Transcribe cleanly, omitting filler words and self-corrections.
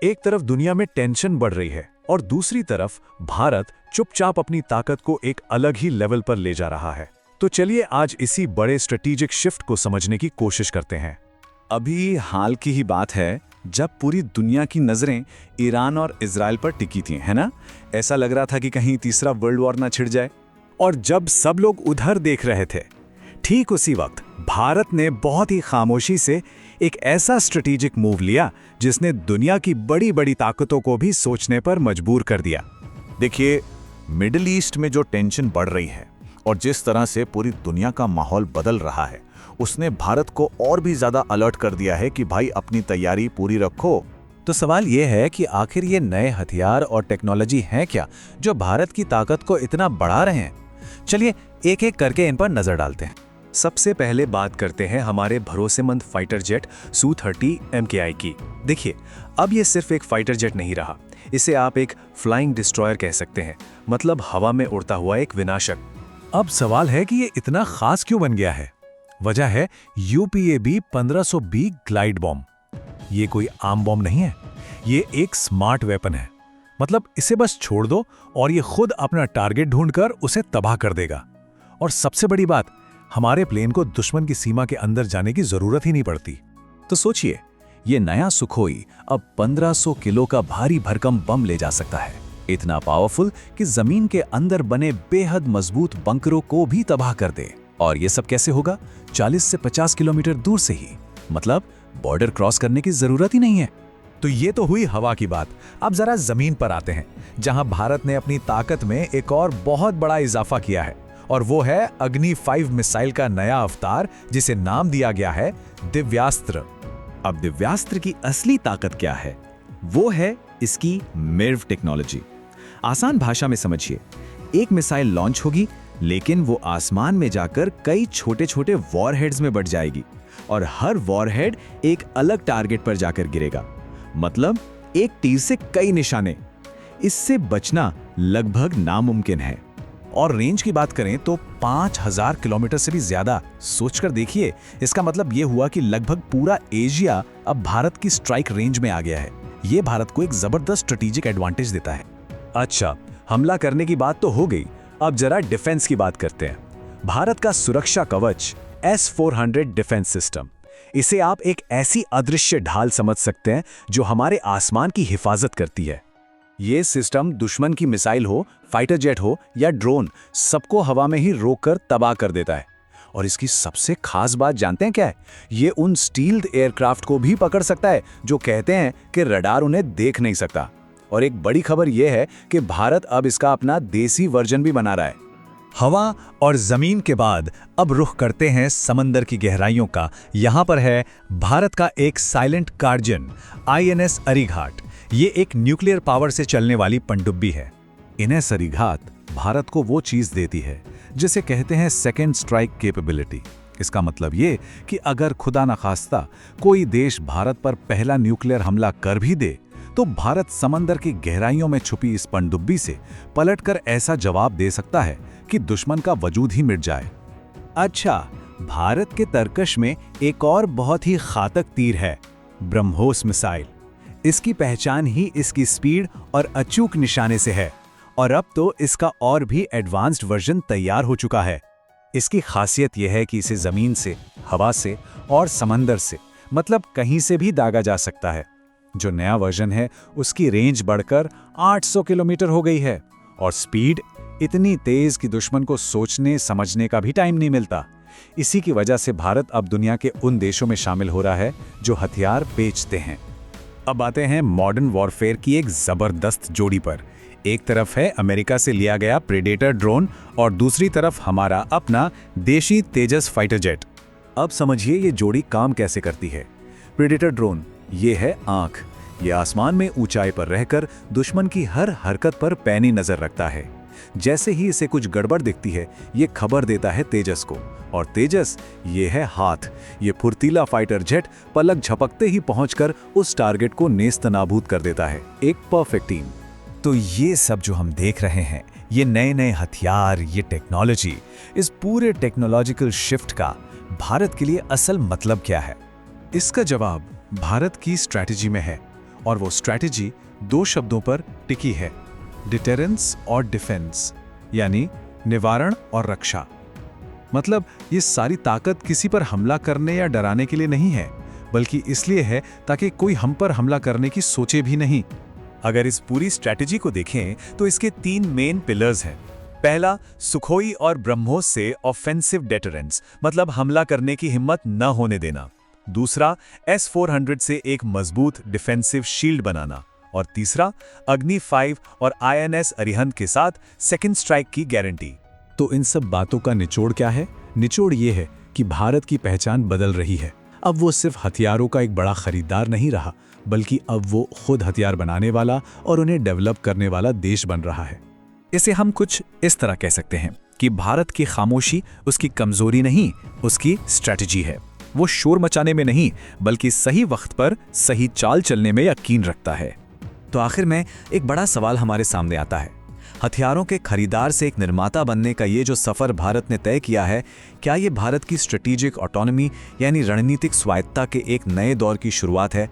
एक तरफ दुनिया में टेंशन बढ़ रही है और दूसरी तरफ भारत चुपचाप अपनी ताकत को एक अलग ही लेवल पर ले जा रहा है। तो चलिए आज इसी बड़े स्ट्रेटेजिक शिफ्ट को समझने की कोशिश करते हैं। अभी हाल की ही बात है जब पूरी दुनिया की नज़रें ईरान और इजराइल पर टिकी थी, है ना? ऐसा लग रहा था कि कहीं तीसरा वर्ल्ड वॉर ना छिड़ जाए। और जब सब लोग उधर देख रहे थे, ठीक उसी वक्त भारत ने बहुत ही खामोशी से एक ऐसा स्ट्रेटेजिक मूव लिया जिसने दुनिया की बड़ी बड़ी ताकतों को भी सोचने पर मजबूर कर दिया। देखिए, मिडिल ईस्ट में जो टेंशन बढ़ रही है और जिस तरह से पूरी दुनिया का माहौल बदल रहा है, उसने भारत को और भी ज्यादा अलर्ट कर दिया है कि भाई अपनी तैयारी पूरी रखो। तो सवाल यह है कि आखिर ये नए हथियार और टेक्नोलॉजी हैं क्या जो भारत की ताकत को इतना बढ़ा रहे हैं? चलिए एक एक करके इन पर नजर डालते हैं। सबसे पहले बात करते हैं हमारे भरोसेमंद फाइटर जेट Su-30 MKI की। देखिए, अब ये सिर्फ एक फाइटर जेट नहीं रहा, इसे आप एक फ्लाइंग डिस्ट्रॉयर कह सकते हैं, मतलब हवा में उड़ता हुआ एक विनाशक। अब सवाल है कि ये इतना खास क्यों बन गया है? वजह है UPAB 1500B ग्लाइड बॉम्ब। ये कोई आम बॉम्ब नहीं है, ये एक स्मार्ट वेपन है। मतलब इसे बस छोड़ दो और ये खुद अपना टारगेट ढूंढकर उसे तबाह कर देगा। और सबसे बड़ी बात, हमारे प्लेन को दुश्मन की सीमा के अंदर जाने की जरूरत ही नहीं पड़ती। तो सोचिए, ये नया सुखोई अब 1500 किलो का भारी भरकम बम ले जा सकता है, इतना पावरफुल कि जमीन के अंदर बने बेहद मजबूत बंकरों को भी तबाह कर दे। और ये सब कैसे होगा? 40 से 50 किलोमीटर दूर से ही। मतलब बॉर्डर क्रॉस करने की जरूरत ही नहीं है। तो ये तो हुई हवा की बात। अब जरा जमीन पर आते हैं, जहां भारत ने अपनी ताकत में एक और बहुत बड़ा इजाफा किया है, और वो है अग्नि 5 मिसाइल का नया अवतार, जिसे नाम दिया गया है दिव्यास्त्र। अब दिव्यास्त्र की असली ताकत क्या है? वो है इसकी मिर्व टेक्नोलॉजी। आसान भाषा में समझिए, एक मिसाइल लॉन्च होगी, लेकिन वो आसमान में जाकर कई छोटे छोटे वॉरहेड्स में बढ़ जाएगी और हर वॉरहेड एक अलग टारगेट पर जाकर गिरेगा। मतलब एक तीर से कई निशाने। इससे बचना लगभग नामुमकिन है। और रेंज की बात करें तो 5000 किलोमीटर से भी ज्यादा। सोचकर देखिए, इसका मतलब यह हुआ कि लगभग पूरा एशिया अब भारत की स्ट्राइक रेंज में आ गया है। यह भारत को एक जबरदस्त स्ट्रेटेजिक एडवांटेज देता है। अच्छा, हमला करने की बात तो हो गई, अब जरा डिफेंस की बात करते हैं। भारत का सुरक्षा कवच S-400 डिफेंस सिस्टम, इसे आप एक ऐसी अदृश्य ढाल समझ सकते हैं जो हमारे आसमान की हिफाजत करती है। ये सिस्टम दुश्मन की मिसाइल हो, फाइटर जेट हो या ड्रोन, सबको हवा में ही रोककर तबाह कर देता है। और इसकी सबसे खास बात जानते हैं क्या है? ये उन स्टील्ड एयरक्राफ्ट को भी पकड़ सकता है जो कहते हैं कि रडार उन्हें देख नहीं सकता। और एक बड़ी खबर यह है कि भारत अब इसका अपना देसी वर्जन भी बना रहा है। हवा और जमीन के बाद अब रुख करते हैं समंदर की गहराइयों का। यहां पर है भारत का एक साइलेंट गार्जियन INS अरीघाट। ये एक न्यूक्लियर पावर से चलने वाली पनडुब्बी है। INS अरीघात भारत को वो चीज देती है जिसे कहते हैं सेकेंड स्ट्राइक कैपेबिलिटी। इसका मतलब ये कि अगर खुदा न खास्ता कोई देश भारत पर पहला न्यूक्लियर हमला कर भी दे, तो भारत समंदर की गहराइयों में छुपी इस पनडुब्बी से पलटकर ऐसा जवाब दे सकता है कि दुश्मन का वजूद ही मिट जाए। अच्छा, भारत के तरकश में एक और बहुत ही घातक तीर है, ब्रह्मोस मिसाइल। इसकी पहचान ही इसकी स्पीड और अचूक निशाने से है, और अब तो इसका और भी एडवांस्ड वर्जन तैयार हो चुका है। इसकी खासियत यह है कि इसे जमीन से, हवा से और समंदर से, मतलब कहीं से भी दागा जा सकता है। जो नया वर्जन है उसकी रेंज बढ़कर 800 किलोमीटर हो गई है और स्पीड इतनी तेज कि दुश्मन को सोचने समझने का भी टाइम नहीं मिलता। इसी की वजह से भारत अब दुनिया के उन देशों में शामिल हो रहा है जो हथियार बेचते हैं। अब आते हैं मॉडर्न वॉरफेयर की एक जबरदस्त जोड़ी पर। एक तरफ है अमेरिका से लिया गया प्रेडेटर ड्रोन और दूसरी तरफ हमारा अपना देशी तेजस फाइटर जेट। अब समझिए ये जोड़ी काम कैसे करती है। प्रेडेटर ड्रोन, ये है आंख। ये आसमान में ऊंचाई पर रहकर दुश्मन की हर हरकत पर पैनी नजर रखता है। जैसे ही इसे कुछ गड़बड़ दिखती है, ये खबर देता है तेजस को, और तेजस ये है हाथ। ये फुर्तीला फाइटर जेट पलक झपकते ही पहुंचकर उस टारगेट को नेस्तनाबूद कर देता है। एक परफेक्ट टीम। तो ये सब जो हम देख रहे हैं, ये नए नए हथियार, ये टेक्नोलॉजी, इस पूरे टेक्नोलॉजिकल शिफ्ट का भारत के लिए असल मतलब क्या है? इसका जवाब भारत की स्ट्रैटेजी में है। और वो स्ट्रैटेजी 2 शब्दों पर टिकी है, डिटेरेंस और डिफेंस, यानी निवारण और रक्षा। मतलब ये सारी ताकत किसी पर हमला करने या डराने के लिए नहीं है, बल्कि इसलिए है ताकि कोई हम पर हमला करने की सोचे भी नहीं। अगर इस पूरी स्ट्रैटेजी को देखें तो इसके 3 मेन पिलर्स हैं। पहला, सुखोई और ब्रह्मोस से ऑफेंसिव डेटरेंस, मतलब हमला करने की हिम्मत न होने देना। दूसरा, S-400 से एक मजबूत डिफेंसिव शील्ड बनाना। और तीसरा, अग्नि 5 और INS अरिहंत के साथ सेकंड स्ट्राइक की गारंटी। तो इन सब बातों का निचोड़ क्या है? निचोड़ ये है कि भारत की पहचान बदल रही है। अब वो सिर्फ हथियारों का एक बड़ा खरीदार नहीं रहा, बल्कि अब वो खुद हथियार बनाने वाला और उन्हें डेवलप करने वाला देश बन रहा है। इसे हम कुछ इस तरह कह सकते हैं कि भारत की खामोशी उसकी कमजोरी नहीं, उसकी स्ट्रैटेजी है। वो शोर मचाने में नहीं, बल्कि सही वक्त पर सही चाल चलने में यकीन रखता है। तो आखिर में एक बड़ा सवाल हमारे सामने आता है, हथियारों के खरीदार से एक निर्माता बनने का ये जो सफर भारत ने तय किया है, क्या ये भारत की स्ट्रेटेजिक ऑटोनॉमी यानी रणनीतिक स्वायत्ता के एक नए दौर की शुरुआत है?